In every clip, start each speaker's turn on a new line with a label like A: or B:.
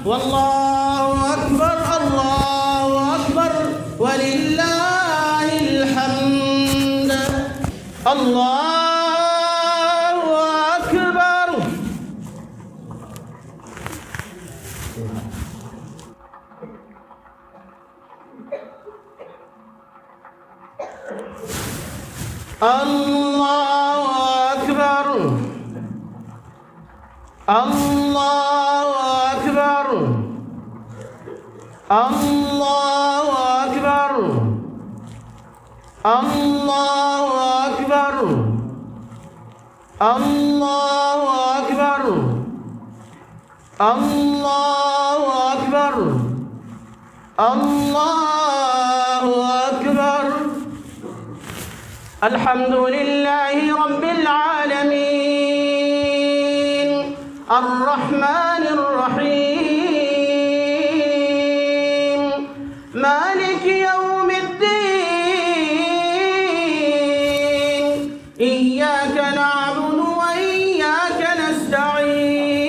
A: والله أكبر الله أكبر ولله الحمد. الله أكبر. الله أكبر الله أكبر الله أكبر الله أكبر الله أكبر الله أكبر الله أكبر. الحمد لله رب العالمين الرحمن الرحيم مالك يوم الدين إياك نعبد وإياك نستعين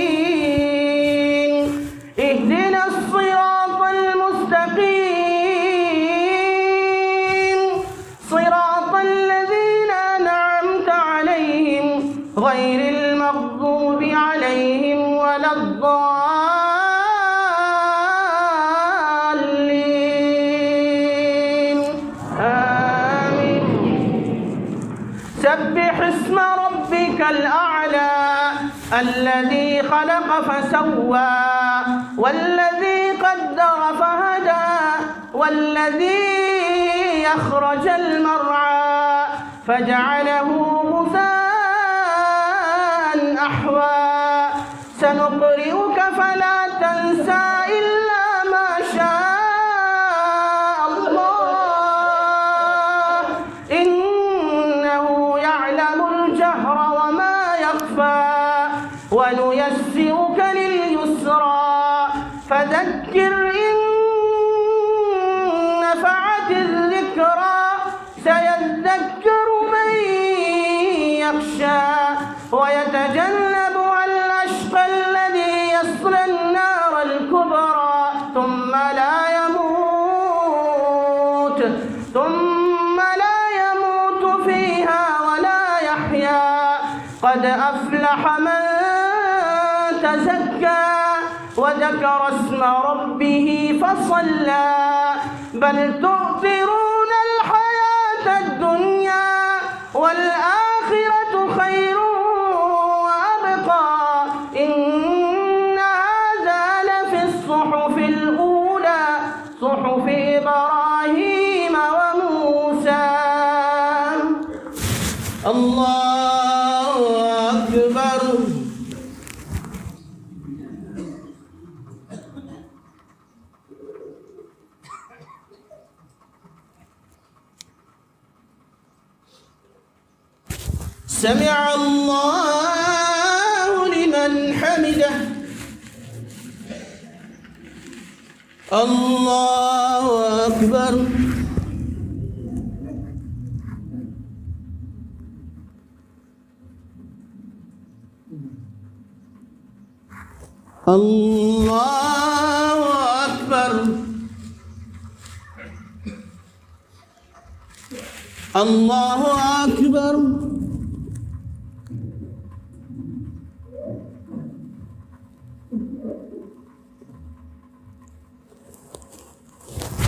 A: اهدنا الصراط المستقيم صراط الذين أنعمت عليهم غير المغضوب عليهم ولا الضالين آمين. سبح اسم ربك الأعلى الذي خلق فسوى والذي قدر فهدى والذي أخرج المرعى فجعله غثاء أحوى سنقرئك فلا تنسى إلا ما شاء الله إنه يعلم الجهر وما يخفى ونيسرك لليسرى فذكر إن نفعت الذكرى سيذكر من يخشى ويتجنبها الأشقى الذي يصلى النار الكبرى ثم لا يموت فيها ولا يحيا قد أفلح من تزكى وذكر اسم ربه فصلى بل تؤثرون الحياة الدنيا والآخرة خير وأبقى إن هذا لفي الصحف الأولى صحف إبراهيم وموسى. الله أكبر. سمع الله لمن حمده. الله أكبر. الله أكبر. الله أكبر.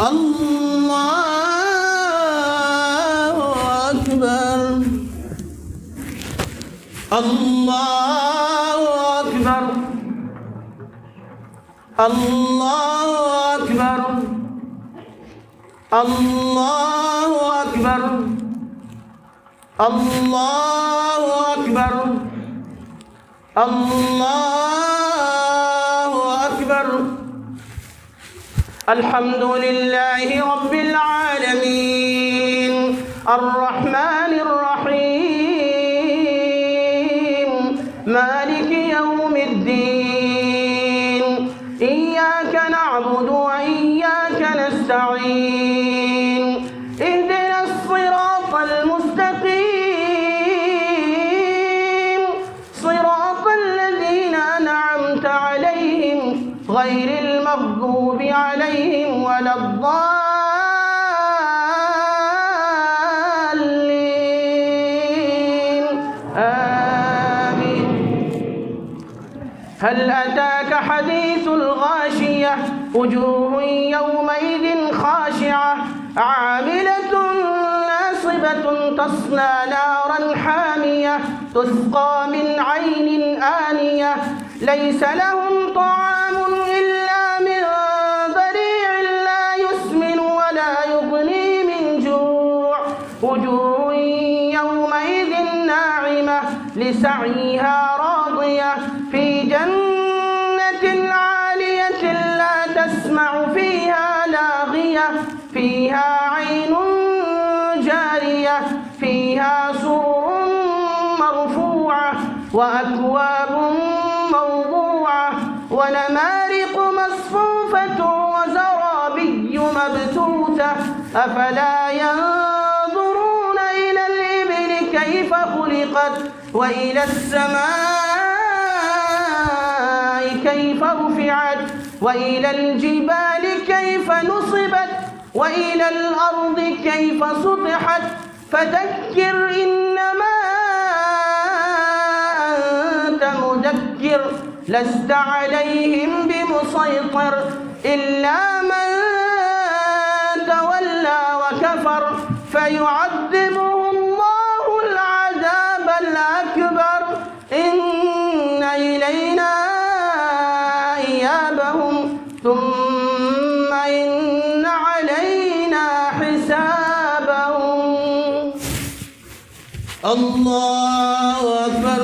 A: الله أكبر. الله أكبر. الله أكبر. الله أكبر. الله أكبر. الله أكبر. الحمد لله رب العالمين الرحمن الرحيم مالك يوم الدين إياك نعبد وإياك نستعين اهدنا الصراط المستقيم صراط الذين أنعمت عليهم غير غير المغضوب عليهم ولا الضالين آمين. هل أتاك حديث الغاشية وجوه يومئذ خاشعة عاملة ناصبة تصلى نارا حامية تسقى من عين آنية ليس لهم طعام إلا من ضريع لا يسمن ولا يغني من جوع وجوه يومئذ ناعمة لسعيها راضية في جنة عالية لا تسمع فيها لاغية فيها عين جارية فيها سرر مرفوعة وأكواب موضوعة ونمارق مصفوفة وزرابي مبثوثة أفلا ينظرون إلى الإبل كيف خلقت وإلى السماء كيف رفعت وإلى الجبال كيف نصبت وإلى الأرض كيف سطحت فذكر إنما أنت مذكر لست عليهم بمسيطر إلا من تولى وكفر فيعذبه الله العذاب الأكبر إن إلينا إيابهم ثم إن علينا حسابهم. الله أكبر.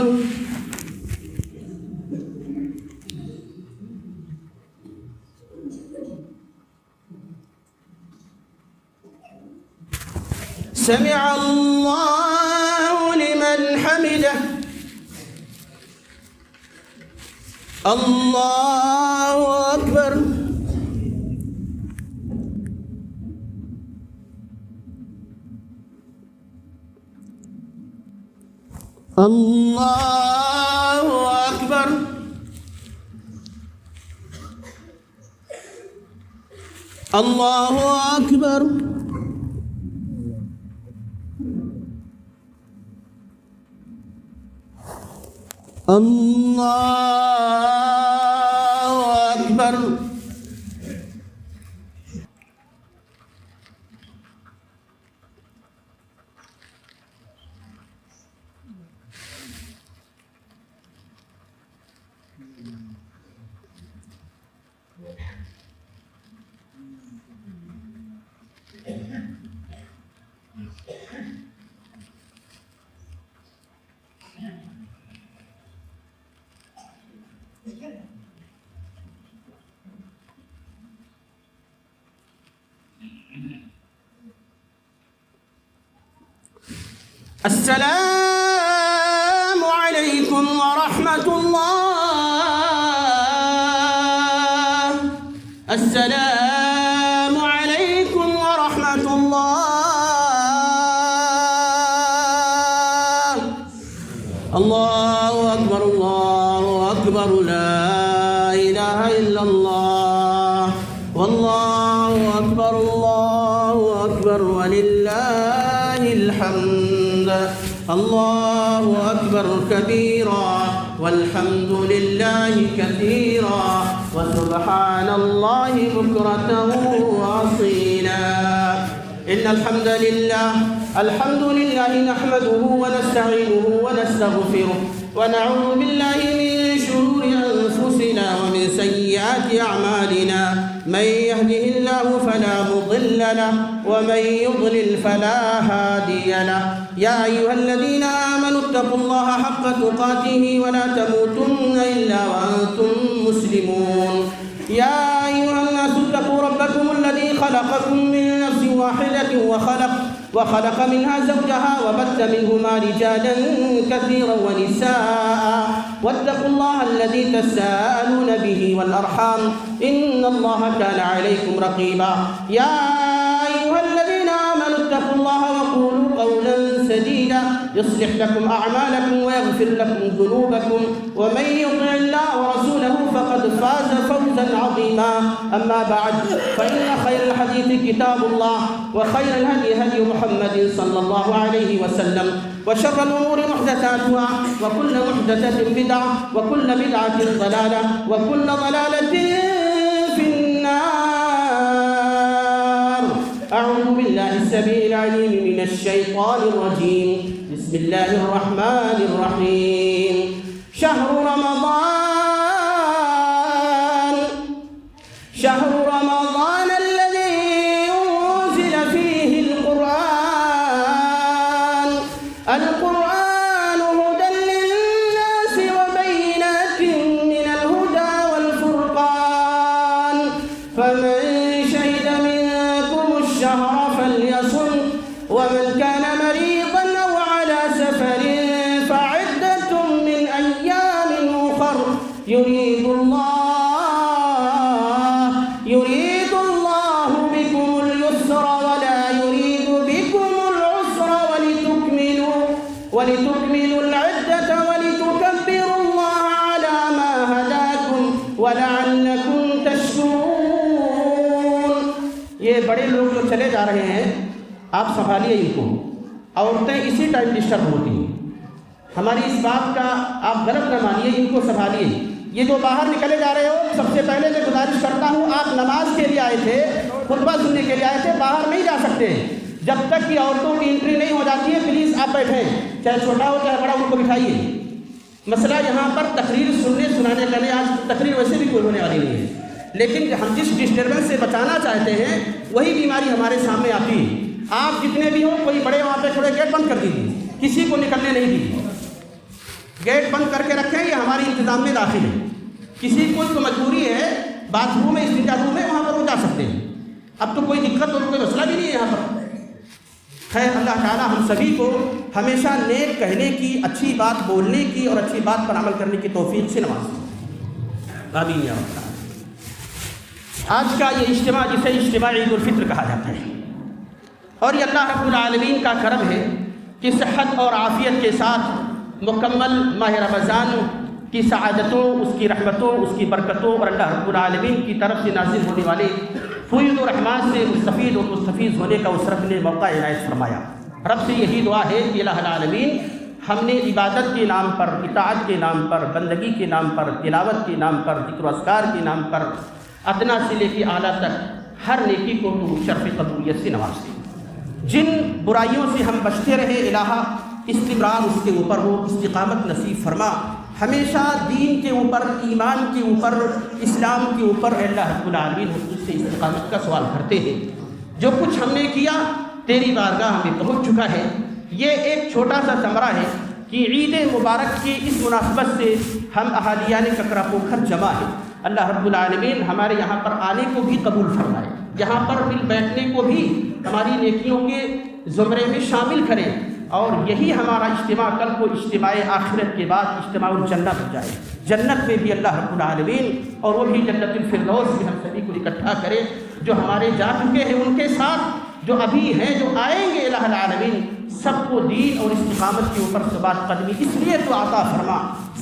A: سمع الله لمن حمده. الله أكبر. الله أكبر. الله أكبر. الله أكبر. السلام عليكم ورحمة الله. السلام عليكم ورحمة الله. الله أكبر. الله أكبر. لا إله إلا الله والله أكبر. الله أكبر ولله الحمد. الله أكبر كبيرا والحمد لله كثيرا وسبحان الله بكرة وأصيلا. إن الحمد لله نحمده ونستعينه ونستغفره ونعوذ بالله من شرور أنفسنا ومن سيئات أعمالنا من يهده الله فلا مضل له ومن يضلل فلا هادي له. يا أيها الذين آمنوا اتقوا الله حق تقاته ولا تموتن إلا وأنتم مسلمون. يا أيها الناس اتقوا ربكم الذي خلقكم من نفس واحدة وخلق منها زوجها وبث منهما رجالا كثيرا ونساء واتقوا الله الذي تساءلون به والأرحام إن الله كان عليكم رقيبا. يا أيها الذين آمنوا اتقوا الله وقولوا قولا سديدا يصلح لكم أعمالكم ويغفر لكم ذنوبكم ومن يطع الله ورسوله فقد فاز فوزا عظيما. أما بعد فإن خير الحديث كتاب الله وخير الهدي هدي محمد صلى الله عليه وسلم وشر الأمور محدثاتها وكل محدثة بدعة وكل بدعة ضلالة وكل ضلالة في النار. أعوذ بالله السميع العليم من الشيطان الرجيم. بسم الله الرحمن الرحيم. شهر رمضان الذي أنزل فيه القرآن هدى للناس وبينات من الهدى والفرقان فمن شهد منكم الشهر فليصم ومن كان مريضا أو على سفر فعدة من أيام أخر يريد الله بكم اليسر ولا يريد بكم العسر ولتكملوا العدة ولتكبروا الله على ما هداكم ولعلكم تشكرون. یہ بڑے لوگ جو چلے جا رہے ہیں آپ سنبھالیے ان کو. عورتیں اسی ٹائم ڈسٹرب ہوتی ہیں. ہماری اس بات کا آپ غلط نہ مانیے, ان کو سنبھالیے. یہ جو باہر نکلے جا رہے ہو, سب سے پہلے میں گزارش کرتا ہوں, آپ نماز کے لیے آئے تھے, خطبہ سننے کے لیے آئے تھے, باہر نہیں جا سکتے جب تک کہ عورتوں کی انٹری نہیں ہو جاتی ہے. پلیز آپ بیٹھیں, چاہے چھوٹا ہو چاہے بڑا, ان کو بٹھائیے. مسئلہ یہاں پر تقریر سنانے کا نہیں. آج تقریر ویسے بھی کوئی ہونے والی نہیں ہے, لیکن ہم جس ڈسٹربنس سے بچانا چاہتے ہیں وہی بیماری ہمارے سامنے آتی ہے. آپ جتنے بھی ہوں, کوئی بڑے وہاں پہ کھڑے, گیٹ بند کر دیجیے, کسی کو نکلنے نہیں دیجیے. گیٹ بند کر کے رکھیں, یہ ہماری انتظام میں داخل ہے. کسی کو مجبوری ہے باتھ روم میں, استنجا روم میں, وہاں پر وہ جا سکتے ہیں. اب تو کوئی دقت اور کوئی مسئلہ بھی نہیں ہے یہاں پر. خیر, اللہ تعالیٰ ہم سبھی کو ہمیشہ نیک کہنے کی, اچھی بات بولنے کی اور اچھی بات پر عمل کرنے کی توفیق سے نوازے. آمین یا رب العالمین. آج کا یہ اجتماع, جسے اجتماع عید الفطر کہا جاتا ہے, اور یہ اللہ رب العالمین کا کرم ہے کہ صحت اور عافیت کے ساتھ مکمل ماہ رمضان کی سعادتوں, اس کی رحمتوں, اس کی برکتوں اور اللہ رب العالمین کی طرف سے نازل ہونے والے فیض و رحمات سے مستفید اور مستفیض ہونے کا اس رب نے موقع عنایت فرمایا. رب سے یہی دعا ہے کہ الہ العالمین ہم نے عبادت کے نام پر, اطاعت کے نام پر, بندگی کے نام پر, تلاوت کے نام پر, ذکر و اذکار کے نام پر ادنا سے لے کے اعلیٰ تک ہر نیکی کو تو شرف قبولیت سے نواز دے. جن برائیوں سے ہم بچتے رہے, الہ استمرار اس کے اوپر ہو, استقامت نصیب فرما. ہمیشہ دین کے اوپر, ایمان کے اوپر, اسلام کے اوپر اللہ رب العالمین حضور سے استقامت کا سوال کرتے ہیں. جو کچھ ہم نے کیا تیری بارگاہ ہمیں پہنچ چکا ہے. یہ ایک چھوٹا سا ثمرہ ہے کہ عید مبارک کی اس مناسبت سے ہم اہالیان ککرا پوکھر جمع ہے. اللہ رب العالمین ہمارے یہاں پر آنے کو بھی قبول فرمائے, یہاں پر مل بیٹھنے کو بھی ہماری نیکیوں کے زمرے میں شامل کرے, اور یہی ہمارا اجتماع کل کو اجتماع آخرت کے بعد اجتماع الجنت ہو جائے. جنت میں بھی اللہ رب العالمین اور وہ بھی جنت الفردوس میں ہم سبھی کو اکٹھا کرے. جو ہمارے جا چکے ہیں ان کے ساتھ جو ابھی ہیں, جو آئیں گے, الہ العالمین سب کو دین اور استقامت کے اوپر ثبات قدمی اس لیے تو عطا فرما.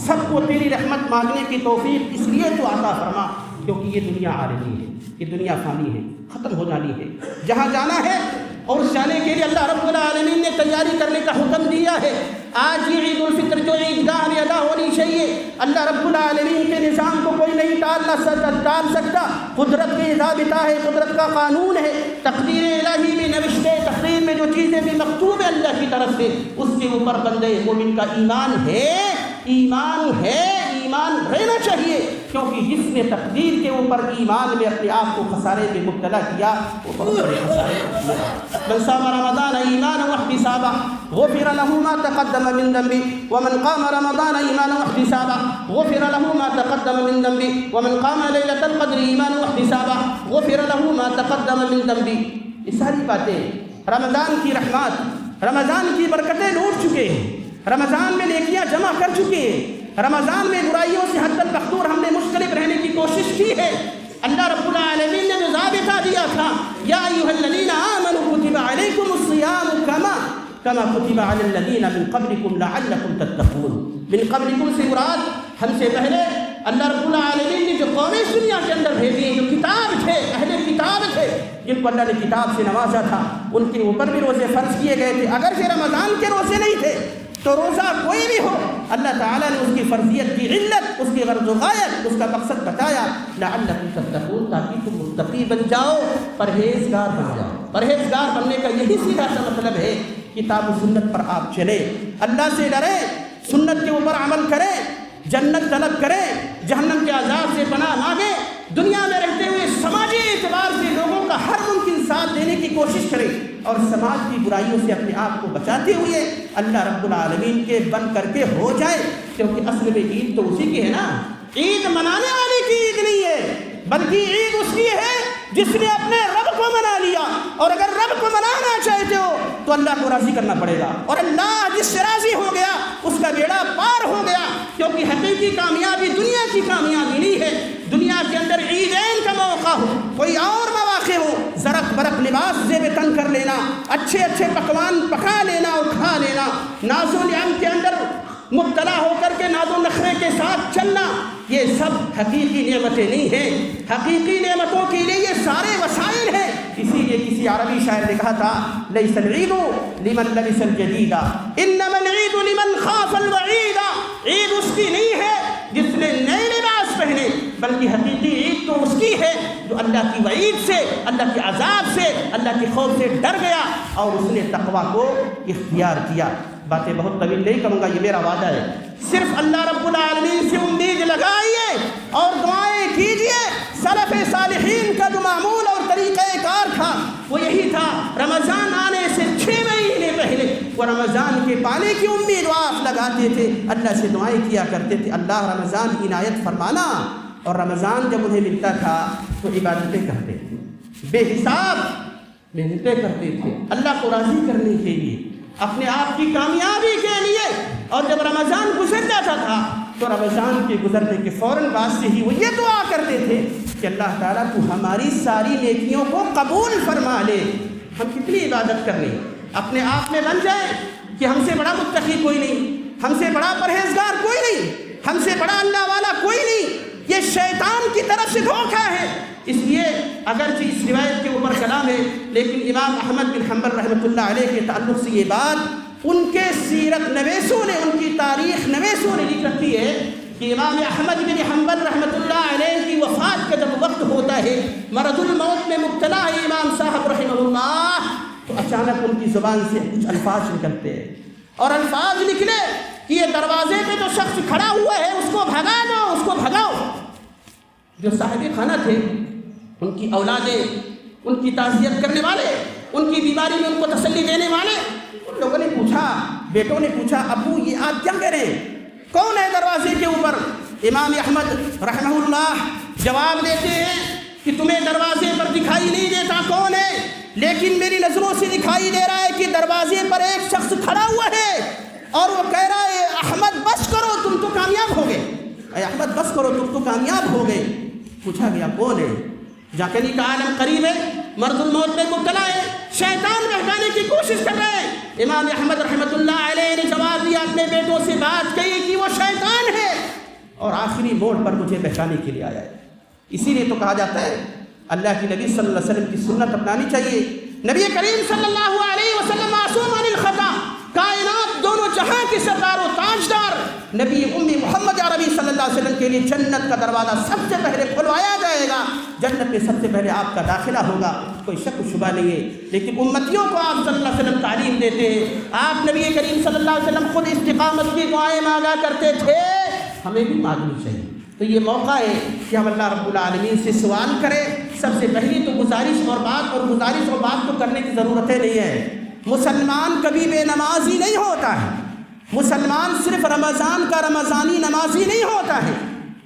A: سب کو تیری رحمت مانگنے کی توفیق اس لیے تو عطا فرما, کیونکہ یہ دنیا عارضی ہے, یہ دنیا فانی ہے, ختم ہو جانی ہے. جہاں جانا ہے اور اس جانے کے لیے اللہ رب العالمین نے تیاری کرنے کا حکم دیا ہے. آج یہ عید الفطر جو عیدگاہ میں ادا ہونی چاہیے, اللہ رب العالمین کے نظام کو کوئی نہیں ٹال سکتا. قدرت کے ضابطہ ہے, قدرت کا قانون ہے, تقدیر الہی میں نوشتے, تقدیر میں جو چیزیں بھی مکتوب ہے اللہ کی طرف سے, اس کے اوپر بندے مومن کا ایمان ہے, ایمان رہنا چاہیے. کیونکہ جس نے تقدیر کے اوپر ایمان میں اپنے آپ کو خسارے میں مبتلا کیا وہ بہت بڑے خسارے میں. من صام رمضان ایمانا واحتسابا غفر له ما تقدم من ذنبه ومن قام رمضان ایمانا واحتسابا غفر له ما تقدم من ذنبه ومن قام ليلة القدر ایمانا واحتسابا غفر له ما تقدم من ذنبه. یہ ساری باتیں رمضان کی رحمات, رمضان کی برکتیں لوٹ چکے ہیں, رمضان میں نیکیاں جمع کر چکے ہیں, رمضان میں برائیوں سے حد المقدور ہم نے مختلف رہنے کی کوشش کی ہے. اللہ رب العالمین نے جو ضابطہ دیا تھا, یا ایھا الذین آمنوا کتب علیکم الصیام کما کما کتب علی الذین من قبلکم لعلکم تتقون۔ من قبلکم سے مراد ہم سے پہلے اللہ رب العالمین نے جو قومیں اس دنیا کے اندر بھیجی ہیں، جو کتاب تھے، اہل کتاب تھے، جن کو اللہ نے کتاب سے نوازا تھا، ان کے اوپر بھی روزے فرض کیے گئے تھے۔ اگر کہ رمضان کے روزے نہیں تھے تو روزہ کوئی بھی ہو، اللہ تعالیٰ نے اس کی فرضیت کی علت، اس کی غرض و غایت، اس کا مقصد بتایا، لعلکم تتقون، تاکہ تم متقی بن جاؤ، پرہیزگار بن جاؤ۔ پرہیزگار بننے کا یہی سیدھا سا مطلب ہے، کتاب و سنت پر آپ چلیں، اللہ سے ڈریں، سنت کے اوپر عمل کریں، جنت طلب کریں، جہنم کے عذاب سے پناہ مانگیں، دنیا میں رہتے ہوئے سماجی اعتبار سے لوگوں کا ہر ممکن ساتھ دینے کی کوشش کریں، اور سماج کی برائیوں سے اپنے آپ کو بچاتے ہوئے اللہ رب العالمین کے بن کر کے ہو جائے، کیونکہ اصل میں عید تو اسی کی ہے نا۔ عید منانے والے کی عید نہیں ہے، بلکہ عید اس کی ہے جس نے اپنے رب کو منا لیا، اور اگر رب کو منانا چاہتے ہو تو اللہ کو راضی کرنا پڑے گا، اور اللہ جس سے راضی ہو گیا اس کا بیڑا پار ہو گیا، کیونکہ حقیقی کامیابی دنیا کی کامیابی نہیں ہے۔ دنیا کے اندر عیدین کا موقع ہو، کوئی اور مواقع ہو، زرق برق لباس زیب تن کر لینا، اچھے اچھے پکوان پکا لینا اور کھا لینا، ناز و نعم کے اندر مبتلا ہو کر کے ناز و نخرے کے ساتھ چلنا، یہ سب حقیقی نعمتیں نہیں ہیں۔ حقیقی نعمتوں کے لیے یہ سارے وسائل ہیں۔ اسی لیے کسی عربی شاعر نے کہا تھا، لیس العید لمن لبس الجدید انما العید لمن خاف الوعید۔ عید اس کی نہیں ہے جس نے نئے لباس پہنے، بلکہ حقیقی عید تو اس کی ہے جو اللہ کی وعید سے، اللہ کے عذاب سے، اللہ کے خوف سے ڈر گیا اور اس نے تقویٰ کو اختیار کیا۔ باتیں بہت طویل نہیں کروں گا، یہ میرا وعدہ ہے، صرف اللہ رب العالمین سے امید لگائیے اور دعائیں کیجیے۔ سلف صالحین کا جو معمول اور طریقہ کار تھا وہ یہی تھا، رمضان آنے سے 6 مہینے پہلے وہ رمضان کے پانے کی امید آپ لگاتے تھے، اللہ سے دعائیں کیا کرتے تھے، اللہ رمضان عنایت فرمانا، اور رمضان جب انہیں ملتا تھا تو عبادتیں کرتے تھے، بے حساب محنتیں کرتے تھے اللہ کو راضی کرنے کے لیے، اپنے آپ کی کامیابی کے لیے، اور جب رمضان گزر جاتا تھا تو رمضان کے گزرنے کے فوراً بعد سے ہی وہ یہ دعا کرتے تھے کہ اللہ تعالیٰ تو ہماری ساری نیکیوں کو قبول فرما لے۔ ہم کتنی عبادت کر لیں، اپنے آپ میں بن جائے کہ ہم سے بڑا متقی کوئی نہیں، ہم سے بڑا پرہیزگار کوئی نہیں، ہم سے بڑا اللہ والا کوئی نہیں، یہ شیطان کی طرف سے دھوکہ ہے۔ اس لیے اگرچہ اس روایت کے اوپر کلام ہے، لیکن امام احمد بن حنبل رحمۃ اللہ علیہ کے تعلق سے یہ بات ان کے سیرت نویسوں نے، ان کی تاریخ نویسوں نے لکھ رکھی ہے کہ امام احمد بن حنبل رحمۃ اللہ علیہ کی وفات کا جب وقت ہوتا ہے، مرض الموت میں مبتلا ہے امام صاحب رحمہ اللہ، تو اچانک ان کی زبان سے کچھ الفاظ نکلتے ہیں، اور الفاظ نکلے کہ یہ دروازے پہ جو شخص کھڑا ہوا ہے اس کو بھگا دو، اس کو بھگاؤ۔ جو صاحب خانہ تھے، ان کی اولادیں، ان کی تعزیت کرنے والے، ان کی بیماری میں ان کو تسلی دینے والے، ان لوگوں نے پوچھا، بیٹوں نے پوچھا، ابو یہ آپ کیا کریں، کون ہے دروازے کے اوپر؟ امام احمد رحمہ اللہ جواب دیتے ہیں کہ تمہیں دروازے پر دکھائی نہیں دیتا کون ہے، لیکن میری نظروں سے دکھائی دے رہا ہے کہ دروازے پر ایک شخص کھڑا ہوا ہے اور وہ کہہ رہا ہے احمد بس کرو تم تو کامیاب ہو گئے، اے احمد بس کرو تم تو کامیاب ہو گئے۔ پوچھا گیا کون ہے؟ جاکنی کا عالم قریب ہے، مرض الموت میں مبتلا ہے، شیطان بہکانے کی کوشش کر رہے ہیں۔ امام احمد رحمۃ اللہ علیہ نے جواب دیا، اپنے بیٹوں سے بات کہی کہ وہ شیطان ہے اور آخری موڑ پر مجھے بہکانے کے لیے آیا ہے۔ اسی لیے تو کہا جاتا ہے اللہ کی نبی صلی اللہ علیہ وسلم کی سنت اپنانی چاہیے۔ نبی کریم صلی اللہ علیہ وسلم معصوم عن الخطا، کائنات دونوں جہاں کے سردار و تاجدار نبی امی محمد عربی صلی اللہ علیہ وسلم کے لیے جنت کا دروازہ سب سے پہلے کھلوایا جائے گا، جنت میں سب سے پہلے آپ کا داخلہ ہوگا، کوئی شک و شبہ نہیں ہے۔ لیکن امتیوں کو آپ صلی اللہ علیہ وسلم تعلیم دیتے ہیں، آپ نبی کریم صلی اللہ علیہ وسلم خود استقامت کی دعائیں مانگا کرتے تھے، ہمیں بھی مانگنی چاہیے۔ تو یہ موقع ہے کہ ہم اللہ رب العالمین سے سوال کریں۔ سب سے پہلی تو گزارش اور بات تو کرنے کی ضرورت نہیں ہے۔ مسلمان کبھی بے نمازی نہیں ہوتا ہے، مسلمان صرف رمضان کا رمضانی نمازی نہیں ہوتا ہے،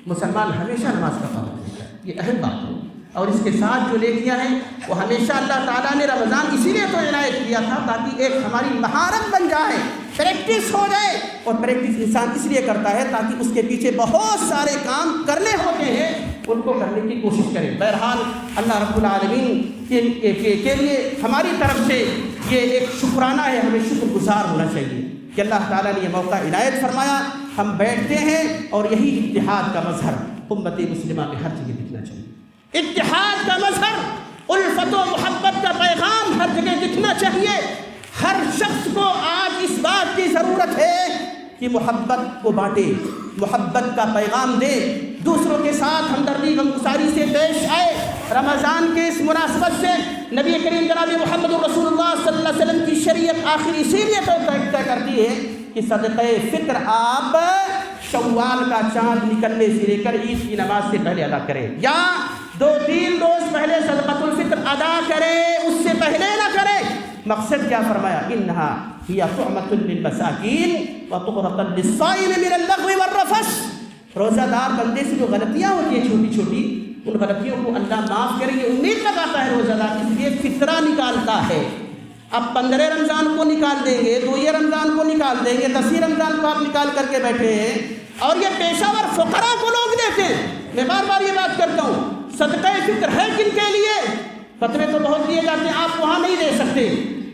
A: مسلمان ہمیشہ نماز کا پابند ہوتا ہے، یہ اہم بات ہے۔ اور اس کے ساتھ جو نیکیاں ہیں وہ ہمیشہ اللہ تعالیٰ نے رمضان اسی لیے تو عنایت کیا تھا تاکہ ایک ہماری مہارت بن جائے، پریکٹس ہو جائے، اور پریکٹس انسان اس لیے کرتا ہے تاکہ اس کے پیچھے بہت سارے کام کرنے ہوتے ہیں، ان کو کرنے کی کوشش کرے۔ بہرحال اللہ رب العالمین کے لیے ہماری طرف سے یہ ایک شکرانہ ہے، ہمیں شکر گزار ہونا چاہیے کہ اللہ تعالیٰ نے یہ موقع عنایت فرمایا، ہم بیٹھتے ہیں اور یہی اتحاد کا مظہر امت مسلمہ میں ہر جگہ دکھنا چاہیے، اتحاد کا مظہر، الفت و محبت کا پیغام ہر جگہ دکھنا چاہیے۔ ہر شخص کو آج اس بات کی ضرورت ہے کہ محبت کو بانٹے، محبت کا پیغام دے، دوسروں کے ساتھ ہمدردی غمگساری سے پیش آئے۔ رمضان کے اس مناسبت سے نبی کریم جناب محمد رسول اللہ صلی اللہ علیہ وسلم کی شریعت آخر اسی لیے طے کرتی ہے کہ صدقہ فطر آپ شوال کا چاند نکلنے سے لے کر عید کی نماز سے پہلے ادا کریں، یا 2-3 روز پہلے صدقۃ الفطر ادا کریں، اس سے پہلے نہ کریں۔ مقصد کیا فرمایا؟ انہا ہی طعمۃ للمساکین وطہرۃ للصائم من اللغو والرفث۔ روزہ دار بندے سے جو غلطیاں ہوتی ہیں چھوٹی چھوٹی، ان غلطیوں کو اللہ معاف کریں گے، امید لگاتا ہے روزہ دار، اس لیے فطرہ نکالتا ہے۔ اب 15 رمضان کو نکال دیں گے، 2 رمضان کو نکال دیں گے، 10 رمضان کو آپ نکال کر کے بیٹھے ہیں، اور یہ پیشہ ور فقراء کو لوگ دیتے ہیں۔ میں بار بار یہ بات کرتا ہوں، صدقہ فطر ہے کن کے لیے؟ فتوے تو بہت دیے جاتے ہیں، آپ وہاں نہیں دے سکتے،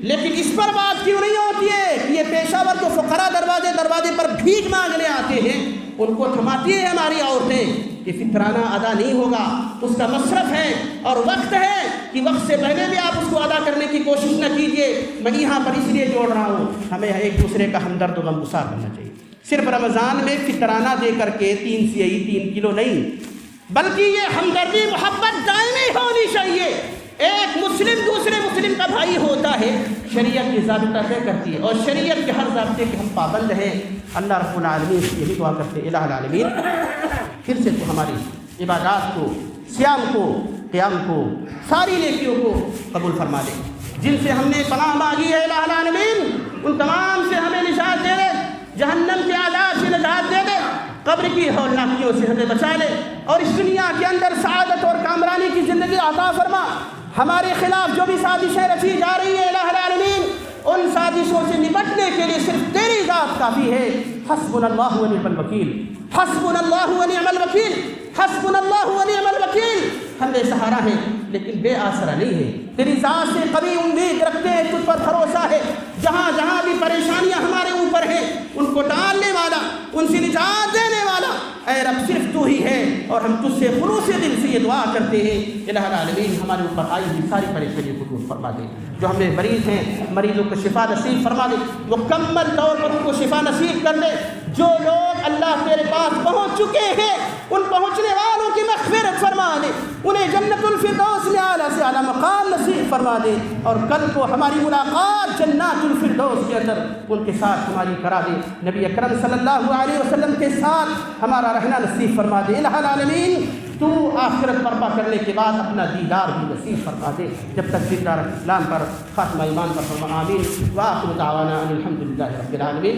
A: لیکن اس پر بات کیوں نہیں ہوتی ہے کہ یہ پیشہ ور جو فقراء دروازے پر بھیک مانگنے آتے ہیں، ان کو تھماتی ہیں ہماری عورتیں کہ فطرانہ ادا نہیں ہوگا، اس کا مصرف ہے اور وقت ہے کہ وقت سے پہلے بھی آپ اس کو ادا کرنے کی کوشش نہ کیجیے۔ میں یہاں پر اس لیے جوڑ رہا ہوں، ہمیں ایک دوسرے کا ہمدرد و غمگسار کرنا چاہیے۔ صرف رمضان میں فطرانہ دے کر کے 3 سیاہی 3 کلو نہیں، بلکہ یہ ہمدردی محبت دائمی ہونی چاہیے۔ ایک مسلم دوسرے مسلم کا بھائی ہوتا ہے، شریعت کی ضابطہ طے کرتی ہے، اور شریعت کے ہر ضابطے کے ہم پابند ہیں۔ اللہ رب العالمین سے یہی دعا کرتے الہ العالمین پھر سے تو ہماری عبادات کو، صیام کو، قیام کو، ساری نیکیوں کو قبول فرما دے۔ جن سے ہم نے پناہ مانگی ہے الہ العالمین، ان تمام سے ہمیں نجات دے دے، جہنم کے عذاب سے نجات دے دے، قبر کی ہولناکیوں سے ہمیں بچا لے، اور اس دنیا کے اندر سعادت اور کامرانی کی زندگی عطا فرما۔ ہمارے خلاف جو بھی سازشیں رچی جا رہی ہیں الہ العالمین، ان سازشوں سے نپٹنے کے لیے صرف تیری ذات کافی ہے۔ حسبنا اللہ و نعم الوکیل، حسبنا اللہ و نعم الوکیل، حسبنا اللہ و نعم الوکیل۔ ہم بے سہارا ہیں لیکن بے آسرا نہیں ہے، تیری ذات سے قوی امید رکھتے ہیں، تجھ پر بھروسہ ہے۔ جہاں جہاں بھی پریشانیاں ہمارے اوپر ہیں، ان کو ٹالنے والا، ان سے نجات دینے والا اے رب صرف تو ہی ہے، اور ہم تجھ سے خلوص دل سے یہ دعا کرتے ہیں الہ العالمین ہمارے اوپر آئی ہوئی ساری پریشانیوں کو دور فرما دے۔ جو ہمیں مریض ہیں، مریضوں کو شفا نصیب فرما دے، مکمل طور پر ان کو شفا نصیب کر دے۔ جو لوگ اللہ تیرے پاس پہنچ چکے ہیں، ان پہنچنے والوں کی مغفرت فرما دے، انہیں جنت الفردوس میں اعلیٰ سے اعلیٰ مقام نصیب فرما دے، اور کل کو ہماری ملاقات جنات الفردوس کے اندر ان کے ساتھ ہماری کرا دے، نبی اکرم صلی اللہ علیہ وسلم کے ساتھ ہمارا رہنا نصیب فرما دے۔ الہ العالمین تو آخرت برپا کرنے کے بعد اپنا دیدار بھی نصیب فرما دے، جب تک دیدار اسلام پر، خاتمہ ایمان پر فرما آمین۔ وآخر دعوانا ان الحمد للہ رب العالمین۔